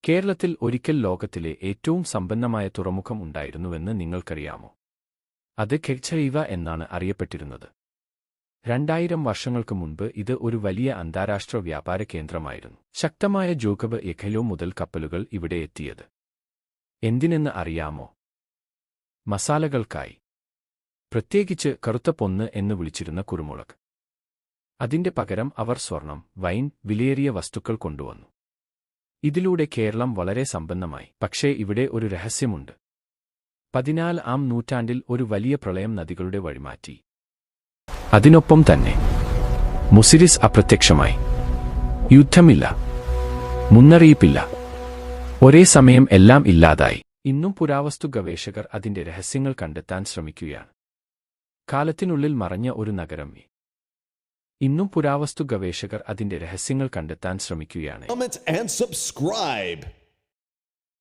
കേരളത്തിൽ ഒരിക്കൽ ലോകത്തിലെ ഏറ്റവും സമ്പന്നമായ തുറമുഖം ഉണ്ടായിരുന്നുവെന്ന് നിങ്ങൾക്കറിയാമോ? അത് കെച്ചൈവ എന്നാണ് അറിയപ്പെട്ടിരുന്നത്. 2000 വർഷങ്ങൾക്ക് മുൻപ് ഇത് ഒരു വലിയ അന്താരാഷ്ട്ര വ്യാപാര കേന്ദ്രമായിരുന്നു. ശക്തമായ ജോക്കബ് എഖലോ മുതൽ കപ്പലുകൾ ഇവിടെ എത്തിയത് എന്തിനെന്ന് അറിയാമോ? മസാലകൾക്കായി. പ്രത്യേകിച്ച് കറുത്ത പൊന്ന് എന്ന് വിളിച്ചിരുന്ന കുരുമുളക്. അതിന്റെ പകരം അവർ സ്വർണം, വൈൻ, വിലയേറിയ വസ്തുക്കൾ കൊണ്ടുവന്നു. ഇതിലൂടെ കേരളം വളരെ സമ്പന്നമായി. പക്ഷേ ഇവിടെ ഒരു രഹസ്യമുണ്ട്. 14-ആം നൂറ്റാണ്ടിൽ ഒരു വലിയ പ്രളയം നദികളുടെ വഴിമാറ്റി. അതിനൊപ്പം തന്നെ മുസിരിസ് അപ്രത്യക്ഷമായി. യുദ്ധമില്ല, മുന്നറിയിപ്പില്ല, ഒരേ സമയം എല്ലാം ഇല്ലാതായി. ഇന്നും പുരാവസ്തു ഗവേഷകർ അതിന്റെ രഹസ്യങ്ങൾ കണ്ടെത്താൻ ശ്രമിക്കുകയാണ്. കാലത്തിനുള്ളിൽ മറഞ്ഞ ഒരു നഗരം. ഇന്നും പുരാവസ്തു ഗവേഷകർ അതിന്റെ രഹസ്യങ്ങൾ കണ്ടെത്താൻ ശ്രമിക്കുകയാണ്. Comment and subscribe.